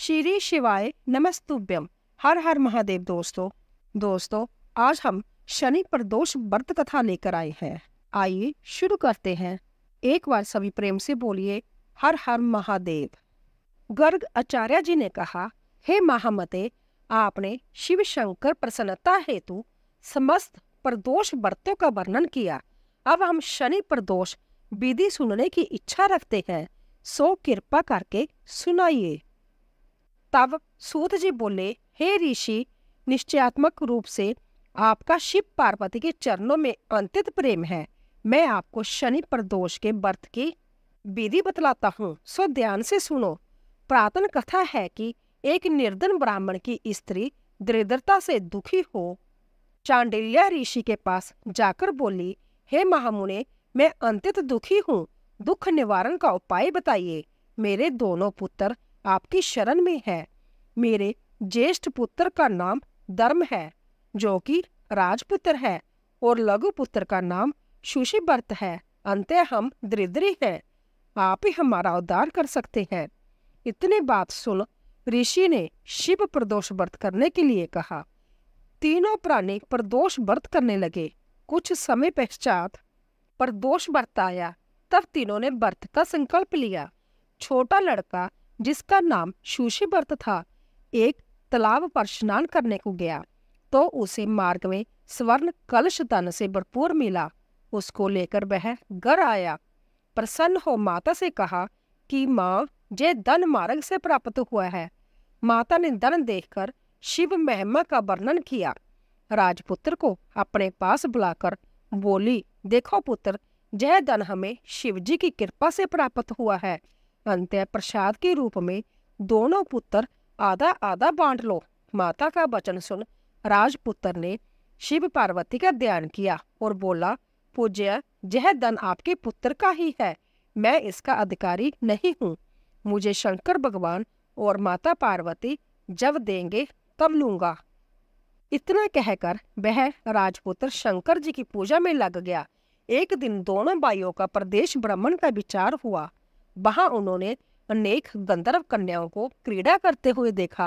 श्री शिवाय नमस्तुभ्यम। हर हर महादेव। दोस्तों आज हम शनि प्रदोष व्रत कथा लेकर आए हैं। आइए शुरू करते हैं। एक बार सभी प्रेम से बोलिए हर हर महादेव। गर्ग आचार्य जी ने कहा, हे महामते, आपने शिव शंकर प्रसन्नता हेतु समस्त प्रदोष व्रतों का वर्णन किया। अब हम शनि प्रदोष विधि सुनने की इच्छा रखते हैं, सो कृपा करके सुनाइए। तब सूत जी बोले, हे ऋषि, निश्चयात्मक रूप से आपका शिव पार्वती के चरणों में अंतित प्रेम है। मैं आपको शनि प्रदोष के व्रत की विधि बतलाता हूँ, सो ध्यान से सुनो। प्रातन कथा है कि एक निर्धन ब्राह्मण की स्त्री दरिद्रता से दुखी हो चांडिल्य ऋषि के पास जाकर बोली, हे महामुने, मैं अंतित दुखी हूँ, दुख निवारण का उपाय बताइए। मेरे दोनों पुत्र आपकी शरण में है। मेरे ज्येष्ठ पुत्र का नाम धर्म है, जो कि राजपुत्र है, और लघु पुत्र का नाम शुशिव्रत है। अंतः हम दरिद्री हैं, आप ही हमारा उद्धार कर सकते हैं। इतनी बात सुन ऋषि ने शिव प्रदोष व्रत करने के लिए कहा। तीनों प्राणी प्रदोष व्रत करने लगे। कुछ समय पश्चात प्रदोष व्रत आया। तब तीनों ने व्रत का संकल्प लिया। छोटा लड़का, जिसका नाम शुशिव्रत था, एक तालाब पर स्नान करने को गया तो उसे मार्ग में स्वर्ण कलश धन से भरपूर मिला। उसको लेकर वह घर आया। प्रसन्न हो माता से कहा कि माँ, ये धन मार्ग से प्राप्त हुआ है। माता ने धन देखकर शिव महिमा का वर्णन किया। राजपुत्र को अपने पास बुलाकर बोली, देखो पुत्र, यह धन हमें शिवजी की कृपा से प्राप्त हुआ है। अंत्य प्रसाद के रूप में दोनों पुत्र आधा आधा बांट लो। माता का वचन सुन राजपुत्र ने शिव पार्वती का ध्यान किया और बोला, पूज्य, यह धन आपके पुत्र का ही है, मैं इसका अधिकारी नहीं हूँ। मुझे शंकर भगवान और माता पार्वती जब देंगे तब लूंगा। इतना कहकर वह राजपुत्र शंकर जी की पूजा में लग गया। एक दिन दोनों भाइयों का प्रदेश भ्रमण का विचार हुआ। वहां उन्होंने अनेक गंधर्व कन्याओं को क्रीड़ा करते हुए देखा।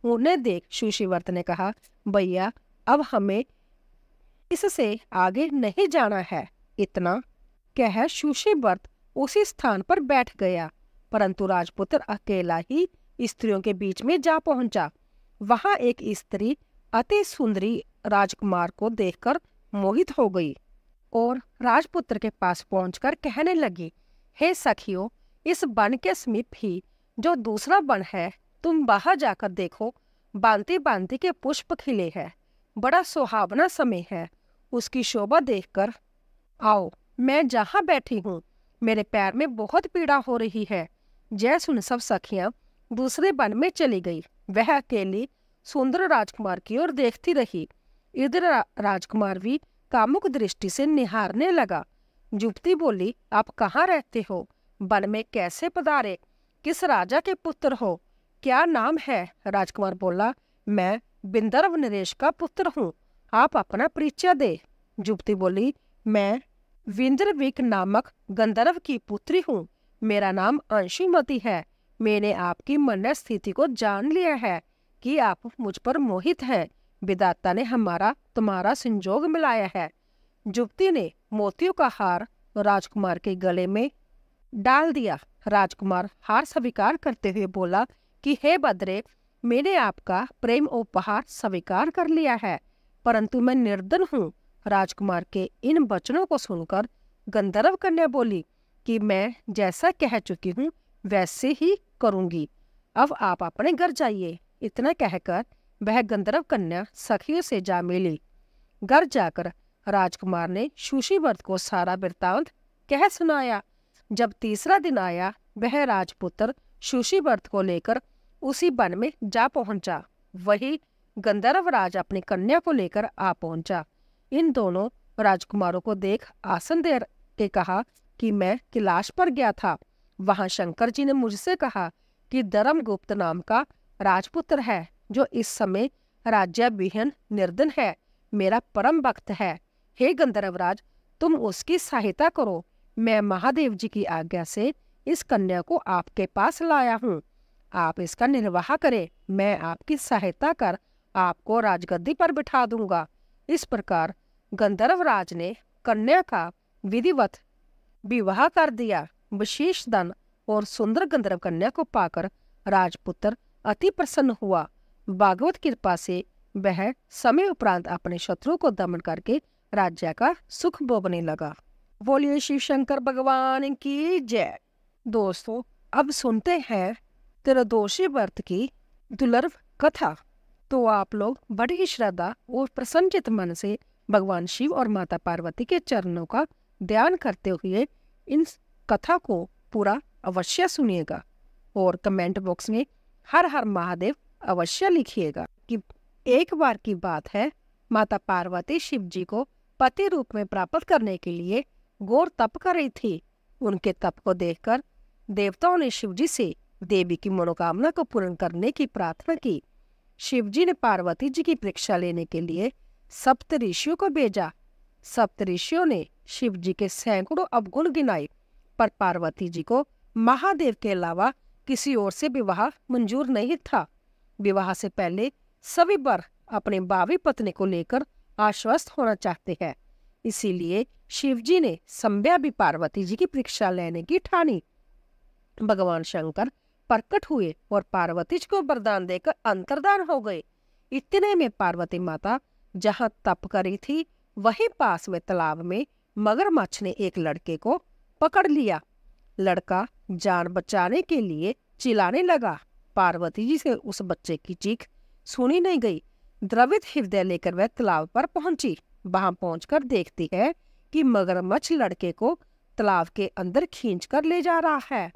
उन्हें देख शुशिव्रत ने कहा, भैया, अब हमें इससे आगे नहीं जाना है। इतना कह शुशिव्रत उसी स्थान पर बैठ गया, परंतु राजपुत्र अकेला ही स्त्रियों के बीच में जा पहुंचा। वहां एक स्त्री अति सुंदरी राजकुमार को देखकर मोहित हो गई और राजपुत्र के पास पहुंचकर कहने लगी, हे सखियों, इस वन के समीप ही जो दूसरा वन है, तुम बाहर जाकर देखो। बांति बांति के पुष्प खिले हैं, बड़ा सुहावना समय है। उसकी शोभा देखकर आओ। मैं जहाँ बैठी हूँ, मेरे पैर में बहुत पीड़ा हो रही है। जय सुन सब सखियां दूसरे वन में चली गई। वह अकेली सुंदर राजकुमार की ओर देखती रही। इधर राजकुमार भी कामुक दृष्टि से निहारने लगा। युवती बोली, आप कहाँ रहते हो? वन में कैसे पधारे? किस राजा के पुत्र हो? क्या नाम है? राजकुमार बोला, मैं विंदर्भ नरेश का पुत्र हूँ, आप अपना परिचय दे। युवती बोली, मैं विंद्रविक नामक गंधर्व की पुत्री हूँ। मेरा नाम अंशुमती है। मैंने आपकी मन स्थिति को जान लिया है कि आप मुझ पर मोहित हैं। विधाता ने हमारा तुम्हारा संजोग मिलाया है। युवती ने मोतियों का हार राजकुमार के गले में डाल दिया। राजकुमार हार स्वीकार करते हुए बोला कि हे बद्रे, मैंने आपका प्रेम उपहार स्वीकार कर लिया है, परंतु मैं निर्धन हूँ। राजकुमार के इन वचनों को सुनकर गंधर्व कन्या बोली कि मैं जैसा कह चुकी हूँ वैसे ही करूंगी। अब आप अपने घर जाइए। इतना कहकर वह गंधर्व कन्या सखियों से जा मिली। घर जाकर राजकुमार ने शुशिव्रत को सारा वृत्तांत कह सुनाया। जब तीसरा दिन आया, वह राजपुत्र शुशिव्रत को लेकर उसी वन में जा पहुंचा। वही गंधर्व राज अपनी कन्या को लेकर आ पहुंचा। इन दोनों राजकुमारों को देख आसन दे के कहा कि मैं कैलाश पर गया था। वहां शंकर जी ने मुझसे कहा कि धर्मगुप्त नाम का राजपुत्र है, जो इस समय राज्याभिहन निर्धन है, मेरा परम भक्त है। हे गंधर्वराज, तुम उसकी सहायता करो। मैं महादेव जी की आज्ञा से इस कन्या को आपके पास लाया हूँ। आप इसका निर्वाह करें, मैं आपकी सहायता कर आपको राजगद्दी पर बिठा दूंगा। इस प्रकार गंधर्वराज ने कन्या का विधिवत विवाह कर दिया। विशेष धन और सुंदर गंधर्व कन्या को पाकर राजपुत्र अति प्रसन्न हुआ। भागवत कृपा से वह समय उपरांत अपने शत्रु को दमन करके राज्य का सुख भोगने लगा। बोलिए शिव शंकर भगवान की जय। दोस्तों, अब सुनते हैं त्रयोदशी व्रत की दुर्लभ कथा। तो आप लोग बड़ी ही श्रद्धा और प्रसन्नचित मन से भगवान शिव और माता पार्वती के चरणों का ध्यान करते हुए इन कथा को पूरा अवश्य सुनिएगा और कमेंट बॉक्स में हर हर महादेव अवश्य लिखिएगा। कि एक बार की बात है, माता पार्वती शिव जी को पति रूप में प्राप्त करने के लिए घोर तप कर रही थी। उनके तप को देखकर देवताओं ने शिव जी से देवी की मनोकामना को पूर्ण करने की प्रार्थना की। शिव जी ने पार्वती जी की परीक्षा लेने के लिए सप्त ऋषियों को भेजा। सप्त ऋषियों ने शिव जी के सैकड़ों अवगुण गिनाए, पर पार्वती जी को महादेव के अलावा किसी और से विवाह मंजूर नहीं था। विवाह से पहले सभी वर अपने भावी पत्नी को लेकर आश्वस्त होना चाहते हैं, इसीलिए शिव जी ने संध्या भी पार्वती जी की परीक्षा लेने की ठानी। भगवान शंकर प्रकट हुए और पार्वती जी को वरदान देकर अंतर्धान हो गए। इतने में पार्वती माता जहां तप करी थी, वहीं पास में तालाब में मगरमच्छ ने एक लड़के को पकड़ लिया। लड़का जान बचाने के लिए चिल्लाने लगा। पार्वती जी से उस बच्चे की चीख सुनी नहीं गई। द्रवित हृदय लेकर वह तालाब पर पहुंची। वहां पहुंचकर देखती है कि मगरमच्छ लड़के को तालाब के अंदर खींचकर ले जा रहा है।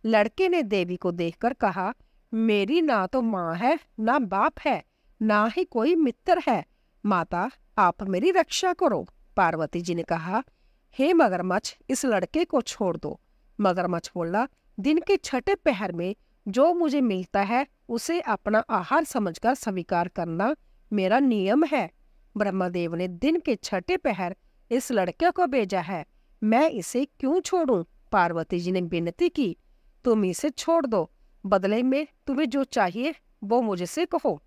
लड़के ने देवी को देखकर कहा, मेरी ना तो माँ है, ना बाप है, ना ही कोई मित्र है। माता, आप मेरी रक्षा करो। पार्वती जी ने कहा, हे मगरमच्छ, इस लड़के को छोड़ दो। मगरमच्छ बोला, दिन के छठे पहर में जो मुझे मिलता है उसे अपना आहार समझकर स्वीकार करना मेरा नियम है। ब्रह्मदेव ने दिन के छठे पहर इस लड़के को भेजा है, मैं इसे क्यों छोड़ूं? पार्वती जी ने विनती की, तुम इसे छोड़ दो, बदले में तुम्हें जो चाहिए वो मुझसे कहो।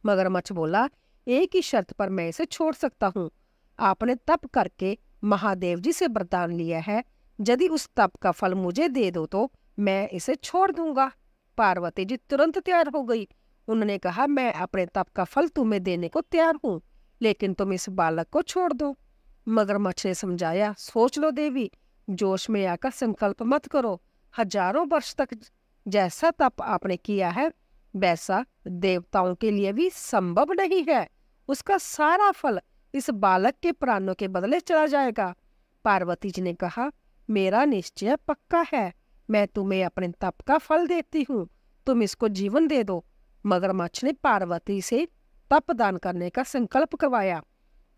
मगरमच्छ बोला, एक ही शर्त पर मैं इसे छोड़ सकता हूँ। आपने तप करके महादेव जी से वरदान लिया है, यदि उस तप का फल मुझे दे दो तो मैं इसे छोड़ दूंगा। पार्वती जी तुरंत तैयार हो गई। उन्होंने कहा, मैं अपने तप का फल तुम्हें देने को तैयार हूँ, लेकिन तुम इस बालक को छोड़ दो। मगरमच्छ ने समझाया, सोच लो देवी, जोश में आकर संकल्प मत करो। हजारों वर्ष तक जैसा तप आपने किया है वैसा देवताओं के लिए भी संभव नहीं है। उसका सारा फल इस बालक के प्राणों के बदले चला जाएगा। पार्वती जी ने कहा, मेरा निश्चय पक्का है, मैं तुम्हें अपने तप का फल देती हूँ, तुम इसको जीवन दे दो। मगरमच्छ ने पार्वती से तप दान करने का संकल्प करवाया।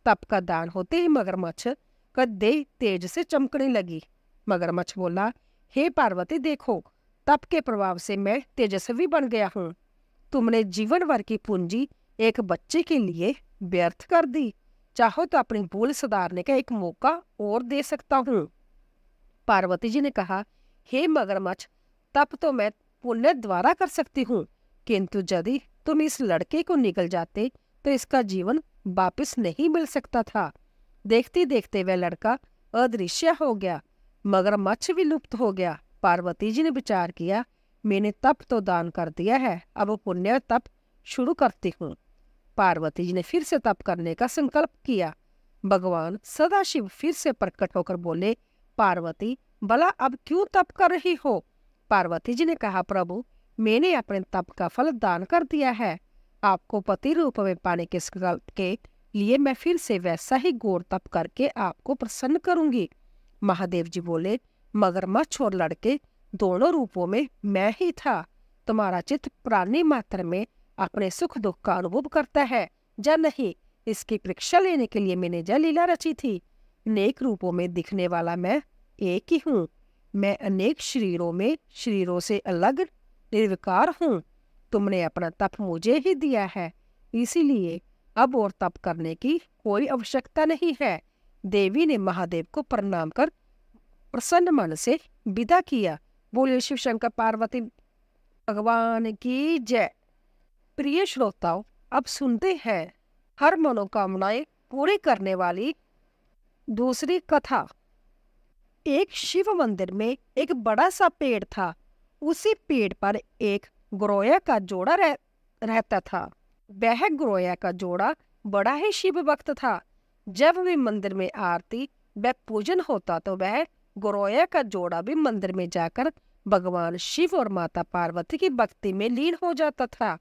तप का दान होते ही मगरमच्छ का देह तेज से चमकने लगी। मगरमच्छ बोला, हे पार्वती, देखो, तप के प्रभाव से मैं तेजस्वी बन गया हूँ। तुमने जीवन भर की पूंजी एक बच्चे के लिए व्यर्थ कर दी। चाहो तो अपनी भूल सुधारने का एक मौका और दे सकता हूँ। पार्वती जी ने कहा, हे मगरमच्छ, तप तो मैं पुण्य द्वारा कर सकती हूँ, किंतु यदि तुम इस लड़के को निगल जाते तो इसका जीवन वापस नहीं मिल सकता था। देखते देखते वह लड़का अदृश्य हो गया। मगरमच्छ भी लुप्त हो गया। पार्वती जी ने विचार किया, मैंने तप तो दान कर दिया है, अब पुण्य तप शुरू करती हूँ। पार्वती जी ने फिर से तप करने का संकल्प किया। भगवान सदाशिव फिर से प्रकट होकर बोले, पार्वती, भला अब क्यों तप कर रही हो? पार्वती जी ने कहा, प्रभु, मैंने अपने तप का फल दान कर दिया है। आपको पति रूप में पाने के संकल्प के लिए मैं फिर से वैसा ही घोर तप करके आपको प्रसन्न करूंगी। महादेव जी बोले, मगरमच्छ और लड़के दोनों रूपों में मैं ही था। तुम्हारा चित्त प्राणी मात्र में अपने सुख दुख का अनुभव करता है या नहीं, इसकी परीक्षा लेने के लिए मैंने यह लीला रची थी। अनेक रूपों में दिखने वाला मैं एक ही हूँ। मैं अनेक शरीरों में शरीरों से अलग निर्विकार हूँ। तुमने अपना तप मुझे ही दिया है, इसीलिए अब और तप करने की कोई आवश्यकता नहीं है। देवी ने महादेव को प्रणाम कर प्रसन्न मन से विदा किया। बोले शिव शंकर पार्वती भगवान की जय। प्रिय श्रोताओं, अब सुनते हैं हर मनोकामनाएं पूरी करने वाली दूसरी कथा। एक शिव मंदिर में एक बड़ा सा पेड़ था। उसी पेड़ पर एक गौरैया का जोड़ा रहता था। वह गौरैया का जोड़ा बड़ा ही शिव भक्त था। जब भी मंदिर में आरती व पूजन होता तो वह गौरैया का जोड़ा भी मंदिर में जाकर भगवान शिव और माता पार्वती की भक्ति में लीन हो जाता था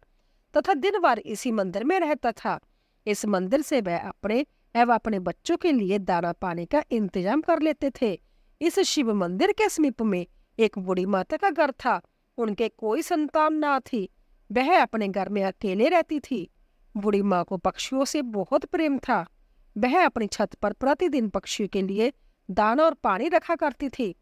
तथा दिन भर इसी मंदिर में रहता था। इस मंदिर से वह अपने एवं अपने बच्चों के लिए दाना पानी का इंतजाम कर लेते थे। इस शिव मंदिर के समीप में एक बूढ़ी माता का घर था। उनके कोई संतान ना थी। वह अपने घर में अकेले रहती थी। बूढ़ी माँ को पक्षियों से बहुत प्रेम था। वह अपनी छत पर प्रतिदिन पक्षियों के लिए दाना और पानी रखा करती थी।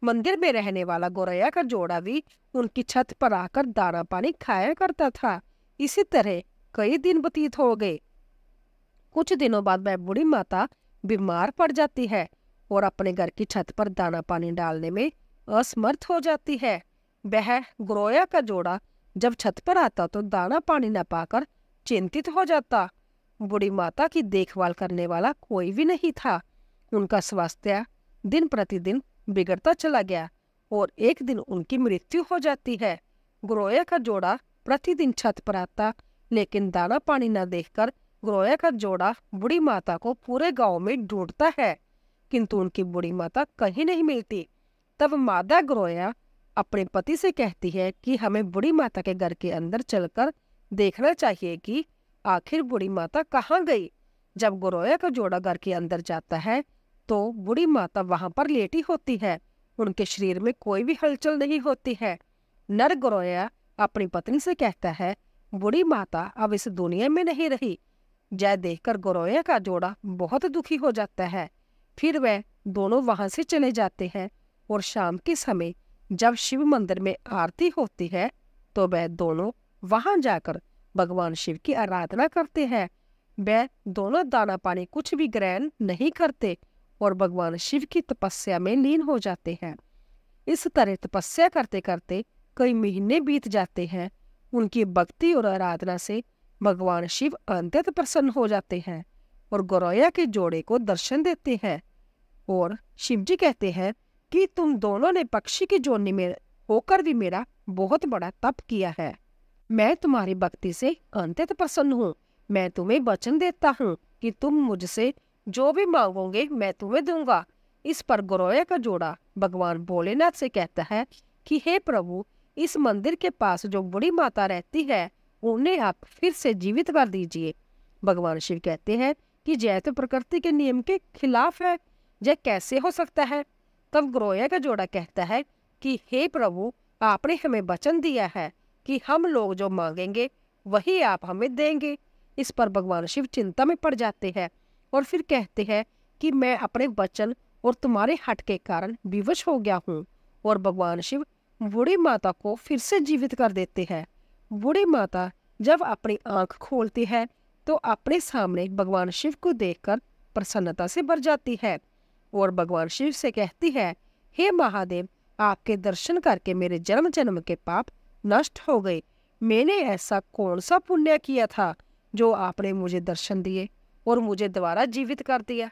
मंदिर में रहने वाला गौरैया का जोड़ा भी उनकी छत पर आकर दाना पानी खाया करता था। इसी तरह कई दिन व्यतीत हो गए। कुछ दिनों बाद वह बूढ़ी माता बीमार पड़ जाती है और अपने घर की छत पर दाना पानी डालने में असमर्थ हो जाती है। वह गौरैया का जोड़ा जब छत पर आता तो दाना पानी न पाकर चिंतित हो जाता। बूढ़ी माता की देखभाल करने वाला कोई भी नहीं था। उनका स्वास्थ्य दिन प्रतिदिन बिगड़ता चला गया और एक दिन उनकी मृत्यु हो जाती है। गौरैया का जोड़ा प्रतिदिन छत पर आता, लेकिन दाना पानी न देखकर गौरैया का जोड़ा बूढ़ी माता को पूरे गांव में ढूंढता है, किंतु उनकी बूढ़ी माता कहीं नहीं मिलती। तब मादा गौरैया अपने पति से कहती है कि हमें बूढ़ी माता के घर के अंदर चलकर देखना चाहिए कि आखिर बूढ़ी माता कहाँ गई। जब गौरैया का जोड़ा घर के अंदर जाता है तो बूढ़ी माता वहां पर लेटी होती है। उनके शरीर में कोई भी हलचल नहीं होती है। नर गौरैया अपनी पत्नी से कहता है, बूढ़ी माता अब इस दुनिया में नहीं रही। जय देखकर गौरैया का जोड़ा बहुत दुखी हो जाता है। फिर वह दोनों वहां से चले जाते हैं और शाम के समय जब शिव मंदिर में आरती होती है तो वह दोनों वहां जाकर भगवान शिव की आराधना करते हैं। वह दोनों दाना पानी कुछ भी ग्रहण नहीं करते और भगवान शिव की तपस्या में लीन हो जाते हैं। इस तरह तपस्या करते करते कई महीने बीत जाते हैं। उनकी भक्ति और आराधना से भगवान शिव अत्यंत प्रसन्न हो जाते हैं और गौरैया के जोड़े को दर्शन देते हैं। और शिव जी कहते हैं कि तुम दोनों ने पक्षी की जोनी में होकर भी मेरा बहुत बड़ा तप किया है। मैं तुम्हारी भक्ति से अत्यंत प्रसन्न हूँ। मैं तुम्हें वचन देता हूँ कि तुम मुझसे जो भी मांगोगे मैं तुम्हें दूंगा। इस पर गौरैया का जोड़ा भगवान भोलेनाथ से कहता है कि हे प्रभु, इस मंदिर के पास जो बूढ़ी माता रहती है उन्हें आप फिर से जीवित कर दीजिए। भगवान शिव कहते हैं कि जय तो प्रकृति के नियम के खिलाफ है, जय कैसे हो सकता है। तब गौरैया का जोड़ा कहता है कि हे प्रभु, आपने हमें वचन दिया है कि हम लोग जो मांगेंगे वही आप हमें देंगे। इस पर भगवान शिव चिंता में पड़ जाते हैं और फिर कहते हैं कि मैं अपने वचन और तुम्हारे हट के कारण विवश हो गया हूँ। और भगवान शिव बूढ़ी माता को फिर से जीवित कर देते हैं। बूढ़ी माता जब अपनी आंख खोलती है तो अपने सामने भगवान शिव को देखकर प्रसन्नता से भर जाती है और भगवान शिव से कहती है, हे महादेव, आपके दर्शन करके मेरे जन्म जन्म के पाप नष्ट हो गए। मैंने ऐसा कौन सा पुण्य किया था जो आपने मुझे दर्शन दिए और मुझे दोबारा जीवित कर दिया।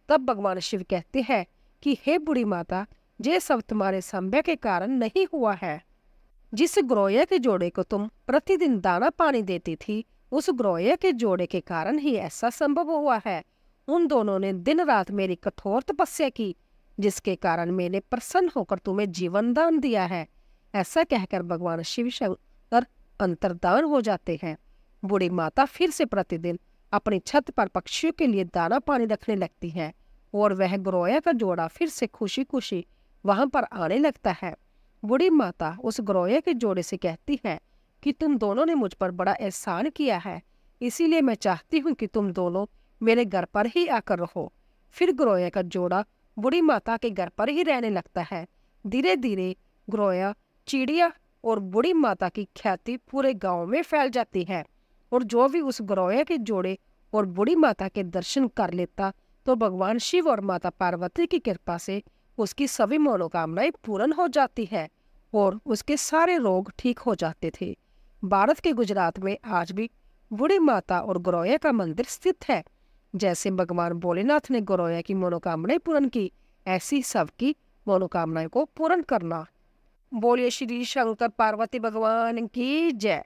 तब भगवान शिव कहते हैं कि हे बूढ़ी माता, ये सब तुम्हारे संभय के कारण नहीं हुआ है। जिस गौरैया के जोड़े को तुम प्रतिदिन दाना पानी देती थी, उस गौरैया के जोड़े के कारण ही ऐसा संभव हुआ है। उन दोनों ने दिन रात मेरी कठोर तपस्या की, जिसके कारण मैंने प्रसन्न होकर तुम्हें जीवन दान दिया है। ऐसा कहकर भगवान शिव शंकर अंतर्धान हो जाते हैं। बूढ़ी माता फिर से प्रतिदिन अपनी छत पर पक्षियों के लिए दाना पानी रखने लगती है और वह गौरैया का जोड़ा फिर से खुशी खुशी वहां पर आने लगता है। बूढ़ी माता उस गौरैया के जोड़े से कहती है कि तुम दोनों ने मुझ पर बड़ा एहसान किया है, इसीलिए मैं चाहती हूँ कि तुम दोनों मेरे घर पर ही आकर रहो। फिर गौरैया का जोड़ा बूढ़ी माता के घर पर ही रहने लगता है। धीरे धीरे गौरैया, चिड़िया और बूढ़ी माता की ख्याति पूरे गांव में फैल जाती है और जो भी उस गौरैया के जोड़े और बूढ़ी माता के दर्शन कर लेता तो भगवान शिव और माता पार्वती की कृपा से उसकी सभी मनोकामनाएं पूर्ण हो जाती है और उसके सारे रोग ठीक हो जाते थे। भारत के गुजरात में आज भी बूढ़ी माता और गौरैया का मंदिर स्थित है। जैसे भगवान भोलेनाथ ने गौरैया की मनोकामनाएं पूर्ण की, ऐसी सबकी मनोकामनाएं को पूर्ण करना। बोलिए श्री शंकर पार्वती भगवान की जय।